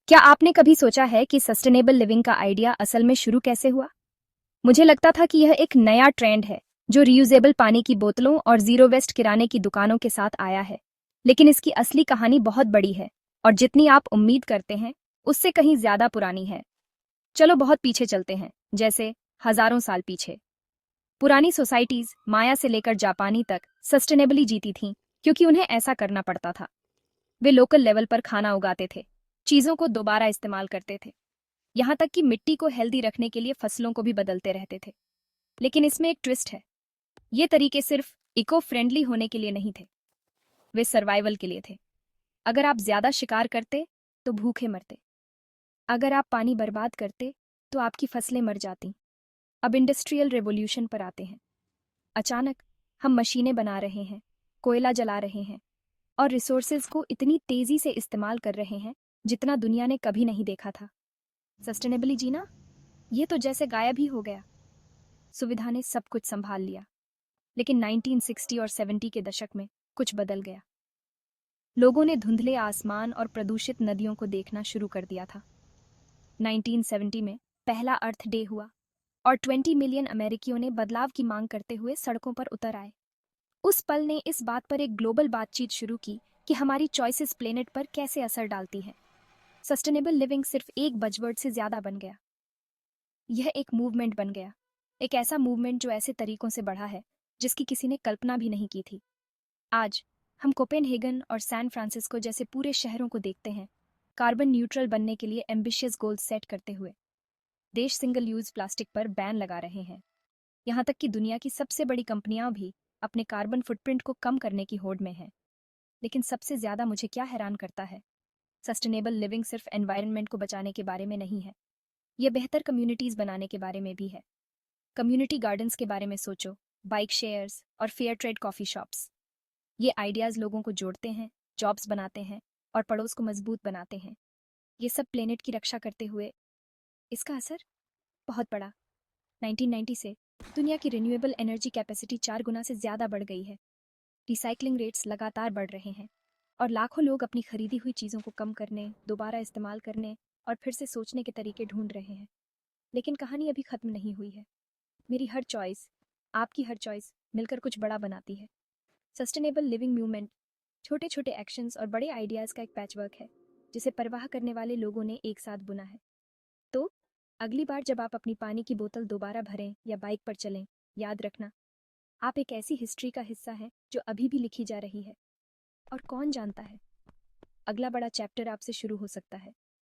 क्या आपने कभी सोचा है कि सस्टेनेबल लिविंग का आइडिया असल में शुरू कैसे हुआ? मुझे लगता था कि यह एक नया ट्रेंड है जो रियूजेबल पानी की बोतलों और जीरो वेस्ट किराने की दुकानों के साथ आया है। लेकिन इसकी असली कहानी बहुत बड़ी है और जितनी आप उम्मीद करते हैं उससे कहीं ज्यादा पुरानी है। चलो बहुत पीछे चलते हैं, जैसे हजारों साल पीछे। पुरानी सोसाइटीज माया से लेकर जापानी तक सस्टेनेबली जीती थीं क्योंकि उन्हें ऐसा करना पड़ता था। वे लोकल लेवल पर खाना उगाते थे, चीजों को दोबारा इस्तेमाल करते थे, यहाँ तक कि मिट्टी को हेल्दी रखने के लिए फसलों को भी बदलते रहते थे। लेकिन इसमें एक ट्विस्ट है। ये तरीके सिर्फ इको फ्रेंडली होने के लिए नहीं थे, वे सर्वाइवल के लिए थे। अगर आप ज्यादा शिकार करते तो भूखे मरते। अगर आप पानी बर्बाद करते तो आपकी फसलें मर जाती। अब इंडस्ट्रियल रेवोल्यूशन पर आते हैं। अचानक हम मशीनें बना रहे हैं, कोयला जला रहे हैं और रिसोर्सेज को इतनी तेजी से इस्तेमाल कर रहे हैं जितना दुनिया ने कभी नहीं देखा था। सस्टेनेबली जीना ये तो जैसे गायब ही हो गया। सुविधा ने सब कुछ संभाल लिया। लेकिन 1960 और 70 के दशक में कुछ बदल गया। लोगों ने धुंधले आसमान और प्रदूषित नदियों को देखना शुरू कर दिया था। 1970 में पहला अर्थ डे हुआ और 20 मिलियन अमेरिकियों ने बदलाव की मांग करते हुए सड़कों पर उतर आए। उस पल ने इस बात पर एक ग्लोबल बातचीत शुरू की कि हमारी चॉइसेस प्लेनेट पर कैसे असर डालती हैं। सस्टेनेबल लिविंग सिर्फ एक बजवर्ड से ज्यादा बन गया। यह एक मूवमेंट बन गया, एक ऐसा मूवमेंट जो ऐसे तरीकों से बढ़ा है जिसकी किसी ने कल्पना भी नहीं की थी। आज हम कोपेनहेगन और सैन फ्रांसिस्को जैसे पूरे शहरों को देखते हैं, कार्बन न्यूट्रल बनने के लिए एम्बिशियस गोल्स सेट करते हुए। देश सिंगल यूज प्लास्टिक पर बैन लगा रहे हैं। यहाँ तक कि दुनिया की सबसे बड़ी कंपनियां भी अपने कार्बन फुटप्रिंट को कम करने की होड़ में हैं। लेकिन सबसे ज्यादा मुझे क्या हैरान करता है, सस्टेनेबल लिविंग सिर्फ एनवायरनमेंट को बचाने के बारे में नहीं है, यह बेहतर कम्युनिटीज बनाने के बारे में भी है। कम्युनिटी गार्डन्स के बारे में सोचो, बाइक शेयर्स और फेयर ट्रेड कॉफी शॉप्स। ये आइडियाज लोगों को जोड़ते हैं, जॉब्स बनाते हैं और पड़ोस को मजबूत बनाते हैं। ये सब प्लेनेट की रक्षा करते हुए। इसका असर बहुत बड़ा। 1990 से दुनिया की रिन्यूएबल एनर्जी कैपेसिटी 4 गुना से ज्यादा बढ़ गई है। रिसाइकलिंग रेट्स लगातार बढ़ रहे हैं और लाखों लोग अपनी खरीदी हुई चीज़ों को कम करने, दोबारा इस्तेमाल करने और फिर से सोचने के तरीके ढूंढ रहे हैं। लेकिन कहानी अभी खत्म नहीं हुई है। मेरी हर चॉइस, आपकी हर चॉइस मिलकर कुछ बड़ा बनाती है। सस्टेनेबल लिविंग मूवमेंट छोटे छोटे एक्शंस और बड़े आइडियाज़ का एक पैचवर्क है जिसे परवाह करने वाले लोगों ने एक साथ बुना है। तो अगली बार जब आप अपनी पानी की बोतल दोबारा भरें या बाइक पर चलें, याद रखना, आप एक ऐसी हिस्ट्री का हिस्सा हैं जो अभी भी लिखी जा रही है। और कौन जानता है, अगला बड़ा चैप्टर आपसे शुरू हो सकता है।